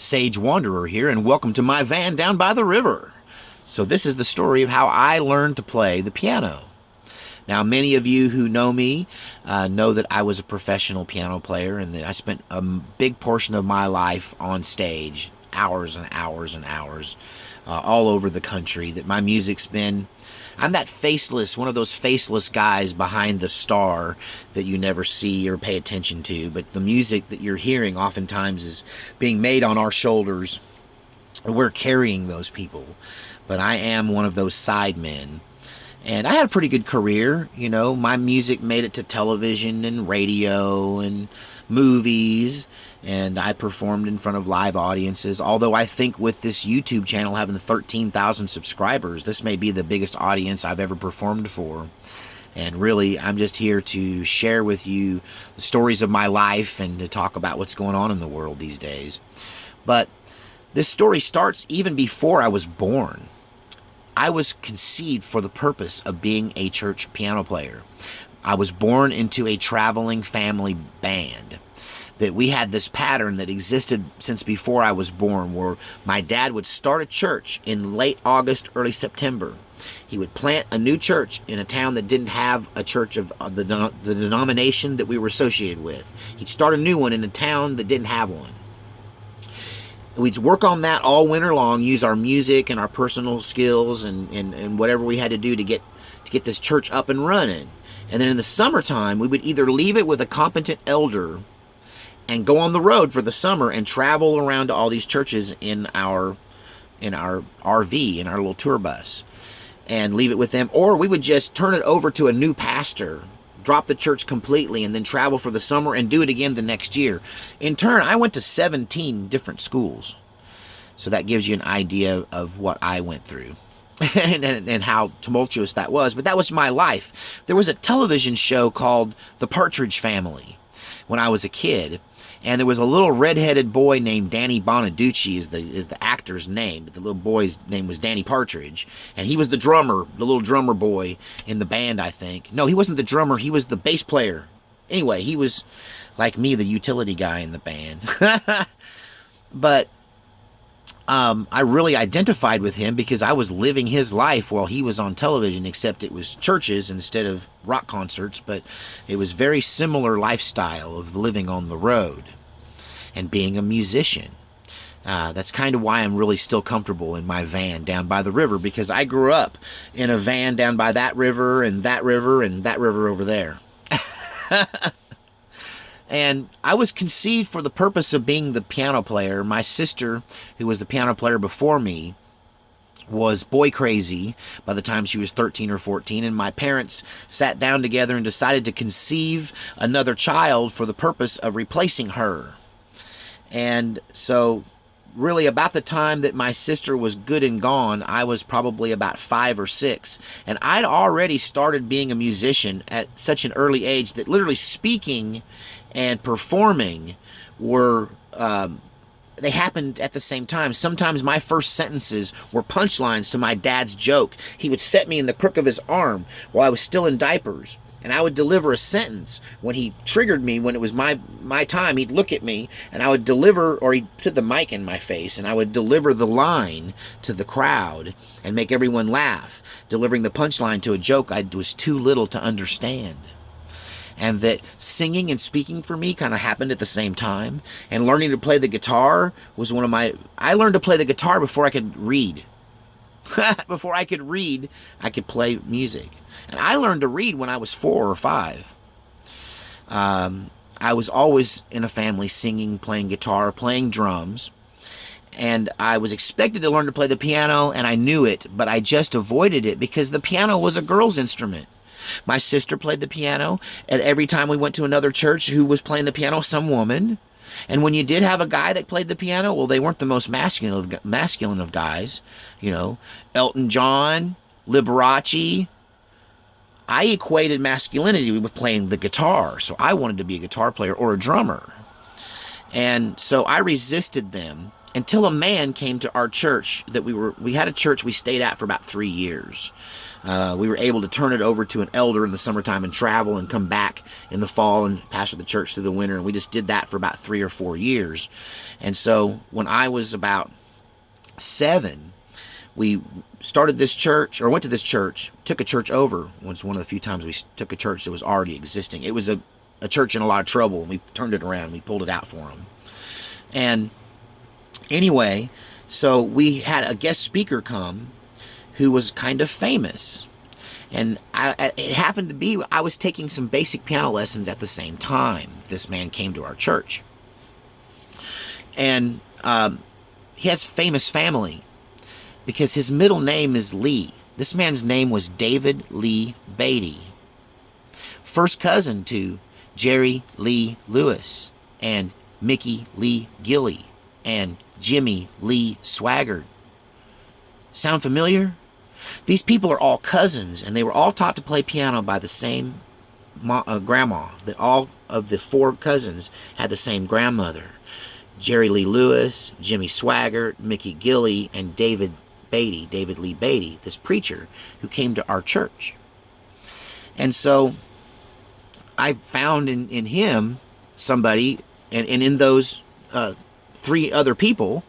Sage Wanderer here, and welcome to my van down by the river. So this is the story of how I learned to play the piano. Now, many of you who know me know that I was a professional piano player and that I spent a big portion of my life on stage, hours and hours and hours, all over the country. That my music's been... I'm that faceless, one of those faceless guys behind the star that you never see or pay attention to. But the music that you're hearing oftentimes is being made on our shoulders. We're carrying those people. But I am one of those side men. And I had a pretty good career. You know, my music made it to television and radio and movies. And I performed in front of live audiences. Although I think with this YouTube channel having 13,000 subscribers, this may be the biggest audience I've ever performed for. And really, I'm just here to share with you the stories of my life and to talk about what's going on in the world these days. But this story starts even before I was born. I was conceived for the purpose of being a church piano player. I was born into a traveling family band. That we had this pattern that existed since before I was born, where my dad would start a church in late August, early September. He would plant a new church in a town that didn't have a church of the denomination that we were associated with. He'd start a new one in a town that didn't have one. We'd work on that all winter long, use our music and our personal skills and whatever we had to do to get this church up and running. And then in the summertime, we would either leave it with a competent elder and go on the road for the summer and travel around to all these churches in our RV, in our little tour bus, and leave it with them. Or we would just turn it over to a new pastor, drop the church completely, and then travel for the summer and do it again the next year. In turn, I went to 17 different schools. So that gives you an idea of what I went through and how tumultuous that was. But that was my life. There was a television show called The Partridge Family when I was a kid. And there was a little red-headed boy named Danny Bonaducci is the actor's name. But the little boy's name was Danny Partridge. And he was the drummer, the little drummer boy in the band, I think. No, he wasn't the drummer. He was the bass player. Anyway, he was, like me, the utility guy in the band. But I really identified with him because I was living his life while he was on television, except it was churches instead of rock concerts, but it was very similar lifestyle of living on the road and being a musician. That's kind of why I'm really still comfortable in my van down by the river, because I grew up in a van down by that river and that river and that river over there. And I was conceived for the purpose of being the piano player. My sister, who was the piano player before me, was boy crazy by the time she was 13 or 14. And my parents sat down together and decided to conceive another child for the purpose of replacing her. And so really about the time that my sister was good and gone, I was probably about 5 or 6. And I'd already started being a musician at such an early age that literally speaking and performing were, they happened at the same time. Sometimes my first sentences were punchlines to my dad's joke. He would set me in the crook of his arm while I was still in diapers, and I would deliver a sentence. When he triggered me, when it was my time, he'd look at me, and I would deliver, or he'd put the mic in my face, and I would deliver the line to the crowd and make everyone laugh, delivering the punchline to a joke I was too little to understand. And that singing and speaking for me kind of happened at the same time. And learning to play the guitar was one of my... I learned to play the guitar before I could read. Before I could read, I could play music. And I learned to read when I was 4 or 5. I was always in a family singing, playing guitar, playing drums. And I was expected to learn to play the piano, and I knew it, but I just avoided it because the piano was a girl's instrument. My sister played the piano, and every time we went to another church, who was playing the piano? Some woman. And when you did have a guy that played the piano, well, they weren't the most masculine of guys. You know, Elton John, Liberace. I equated masculinity with playing the guitar, so I wanted to be a guitar player or a drummer. And so I resisted them until a man came to our church that we had a church we stayed at for about 3 years. We were able to turn it over to an elder in the summertime and travel and come back in the fall and pastor the church through the winter. And we just did that for about 3 or 4 years. And so when I was about 7, we started this church, or went to this church, took a church over. It was one of the few times we took a church that was already existing. It was a church in a lot of trouble, and we turned it around. We pulled it out for them. And anyway, so we had a guest speaker come who was kind of famous. And it happened to be, I was taking some basic piano lessons at the same time this man came to our church. And he has a famous family because his middle name is Lee. This man's name was David Lee Beatty. First cousin to Jerry Lee Lewis and Mickey Lee Gilly and Jimmy Lee Swaggart. Sound familiar? These people are all cousins, and they were all taught to play piano by the same grandma. That all of the 4 cousins had the same grandmother. Jerry Lee Lewis, Jimmy Swaggart, Mickey Gilly, and David Lee Beatty, this preacher who came to our church. And so I found in him somebody, and in those 3 other people,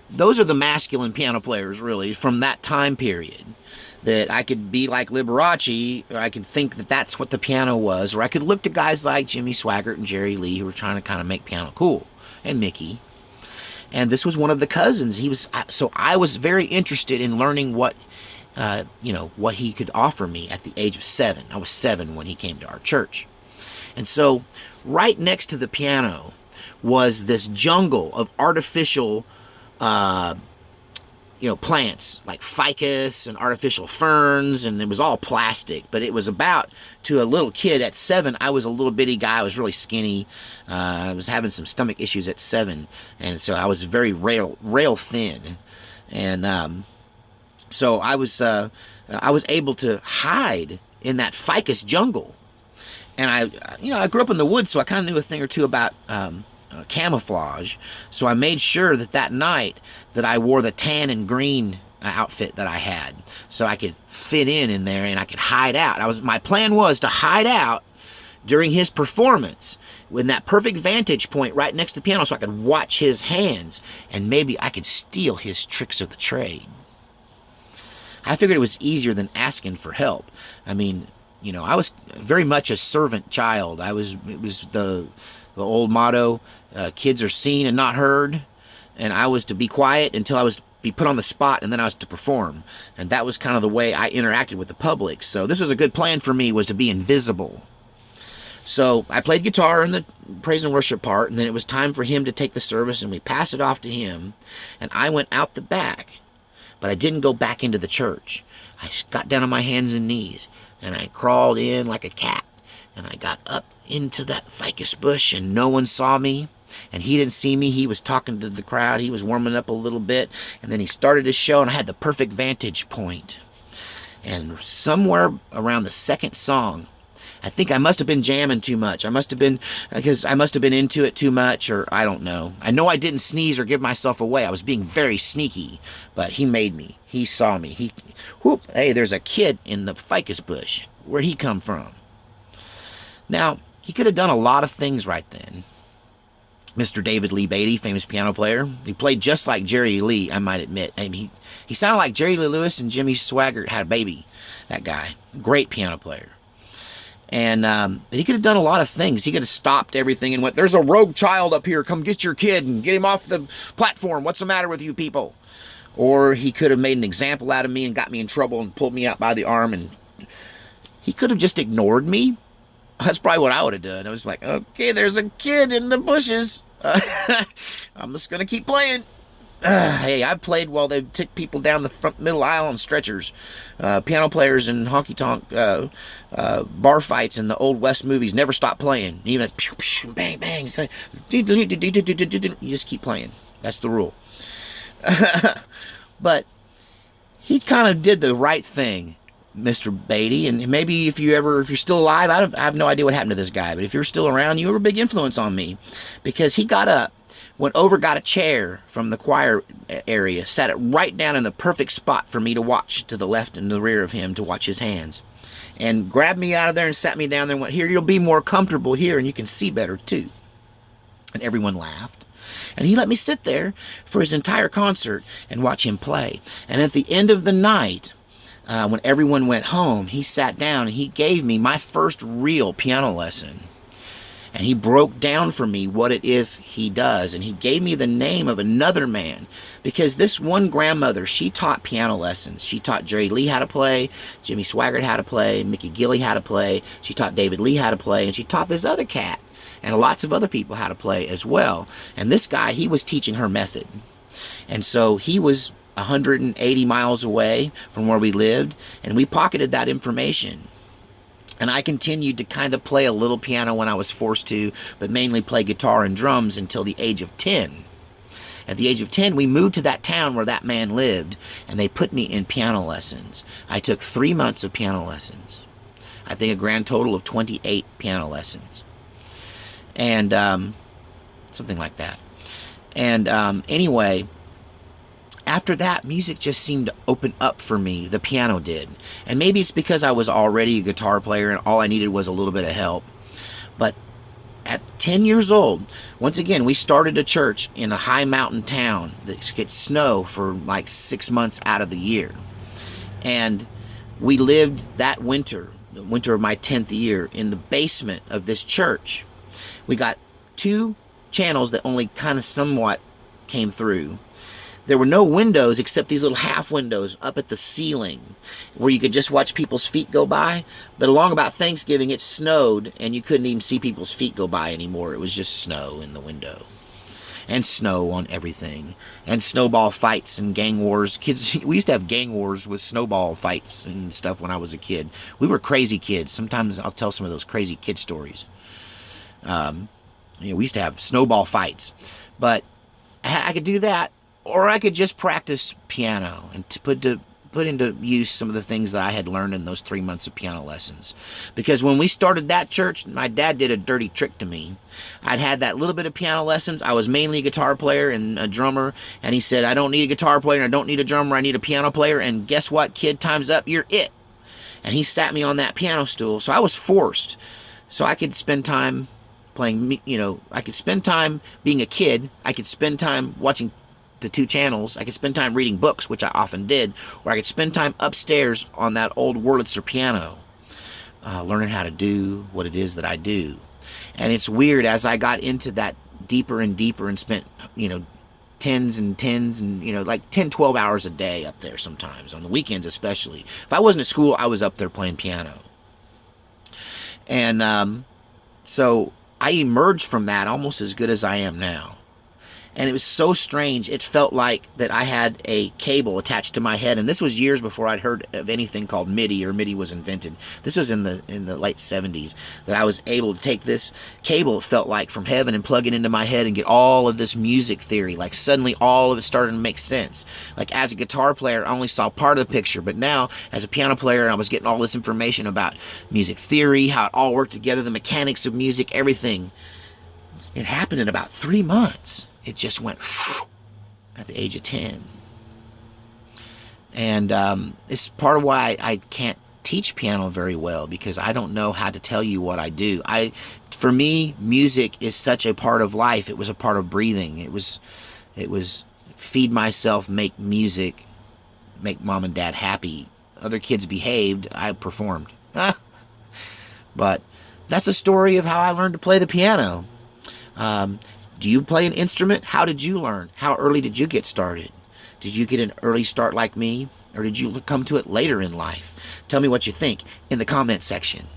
those are the masculine piano players, really, from that time period. That I could be like Liberace, or I could think that that's what the piano was, or I could look to guys like Jimmy Swaggart and Jerry Lee who were trying to kind of make piano cool, and Mickey. And this was one of the cousins. So I was very interested in learning what he could offer me at the age of 7. I was 7 when he came to our church. And so right next to the piano was this jungle of artificial plants like ficus and artificial ferns, and it was all plastic. But it was to a little kid at 7, I was a little bitty guy. I was really skinny. I was having some stomach issues at 7, and so I was very rail thin. And so I was able to hide in that ficus jungle. And I grew up in the woods, so I kind of knew a thing or two about camouflage. So I made sure that night that I wore the tan and green outfit that I had, so I could fit in there and I could hide out. My plan was to hide out during his performance with that perfect vantage point right next to the piano, so I could watch his hands and maybe I could steal his tricks of the trade. I figured it was easier than asking for help. I mean, I was very much a servant child. It was the old motto, kids are seen and not heard, and I was to be quiet until I was to be put on the spot, and then I was to perform. And that was kind of the way I interacted with the public. So this was a good plan for me, was to be invisible. So I played guitar in the praise and worship part, and then it was time for him to take the service, and we passed it off to him, and I went out the back. But I didn't go back into the church. I got down on my hands and knees, and I crawled in like a cat, and I got up into that ficus bush, and no one saw me, and he didn't see me. He was talking to the crowd. He was warming up a little bit, and then he started his show, and I had the perfect vantage point. And somewhere around the second song, I think I must have been jamming too much. I must have been into it too much, or I don't know. I know I didn't sneeze or give myself away. I was being very sneaky, but he made me. He saw me. Hey, there's a kid in the ficus bush. Where'd he come from? Now, he could have done a lot of things right then. Mr. David Lee Beatty, famous piano player. He played just like Jerry Lee, I might admit. I mean, he sounded like Jerry Lee Lewis and Jimmy Swaggart had a baby. That guy. Great piano player. And he could have done a lot of things. He could have stopped everything and went, "There's a rogue child up here. Come get your kid and get him off the platform. What's the matter with you people?" Or he could have made an example out of me and got me in trouble and pulled me out by the arm. And he could have just ignored me. That's probably what I would have done. I was like, okay, there's a kid in the bushes. I'm just going to keep playing. Hey, I've played while they took people down the middle aisle on stretchers. Piano players in honky-tonk bar fights in the Old West movies never stop playing. Even pew, pew, bang, bang. You just keep playing. That's the rule. But he kind of did the right thing, Mr. Beatty, and maybe if you're still alive, I have no idea what happened to this guy, but if you're still around, you were a big influence on me, because he got up Went over, got a chair from the choir area, sat it right down in the perfect spot for me to watch to the left and the rear of him to watch his hands. And grabbed me out of there and sat me down there and went, "Here, you'll be more comfortable here and you can see better too." And everyone laughed. And he let me sit there for his entire concert and watch him play. And at the end of the night, when everyone went home, he sat down and he gave me my first real piano lesson. And he broke down for me what it is he does. And he gave me the name of another man. Because this one grandmother, she taught piano lessons. She taught Jerry Lee how to play, Jimmy Swaggart how to play, Mickey Gilley how to play. She taught David Lee how to play. And she taught this other cat and lots of other people how to play as well. And this guy, he was teaching her method. And so he was 180 miles away from where we lived. And we pocketed that information. And I continued to kind of play a little piano when I was forced to, but mainly play guitar and drums until the age of 10. At the age of 10, we moved to that town where that man lived, and they put me in piano lessons. I took 3 months of piano lessons. I think a grand total of 28 piano lessons. And something like that. And anyway, after that, music just seemed to open up for me. The piano did. And maybe it's because I was already a guitar player and all I needed was a little bit of help. But at 10 years old, once again, we started a church in a high mountain town that gets snow for like 6 months out of the year. And we lived that winter, the winter of my 10th year, in the basement of this church. We got 2 channels that only kind of somewhat came through. There were no windows except these little half windows up at the ceiling where you could just watch people's feet go by. But along about Thanksgiving, it snowed and you couldn't even see people's feet go by anymore. It was just snow in the window. And snow on everything. And snowball fights and gang wars. Kids, we used to have gang wars with snowball fights and stuff when I was a kid. We were crazy kids. Sometimes I'll tell some of those crazy kid stories. We used to have snowball fights. But I could do that. Or I could just practice piano and to put into use some of the things that I had learned in those 3 months of piano lessons. Because when we started that church, my dad did a dirty trick to me. I'd had that little bit of piano lessons. I was mainly a guitar player and a drummer. And he said, "I don't need a guitar player, I don't need a drummer, I need a piano player. And guess what, kid? Time's up, you're it." And he sat me on that piano stool. So I was forced. So I could spend time playing, I could spend time being a kid. I could spend time watching the 2 channels. I could spend time reading books, which I often did, or I could spend time upstairs on that old Wurlitzer piano, learning how to do what it is that I do. And it's weird, as I got into that deeper and deeper and spent, tens and, like 10, 12 hours a day up there sometimes, on the weekends especially. If I wasn't at school, I was up there playing piano. And so I emerged from that almost as good as I am now. And it was so strange. It felt like that I had a cable attached to my head. And this was years before I'd heard of anything called MIDI, or MIDI was invented. This was in the late 70s, that I was able to take this cable, it felt like, from heaven and plug it into my head and get all of this music theory. Like suddenly all of it started to make sense. Like as a guitar player, I only saw part of the picture. But now as a piano player, I was getting all this information about music theory, how it all worked together, the mechanics of music, everything. It happened in about 3 months. It just went at the age of 10. And it's part of why I can't teach piano very well, because I don't know how to tell you what I do. For me, music is such a part of life. It was a part of breathing. It was feed myself, make music, make mom and dad happy. Other kids behaved, I performed. But that's a story of how I learned to play the piano. Do you play an instrument? How did you learn? How early did you get started? Did you get an early start like me? Or did you come to it later in life? Tell me what you think in the comment section.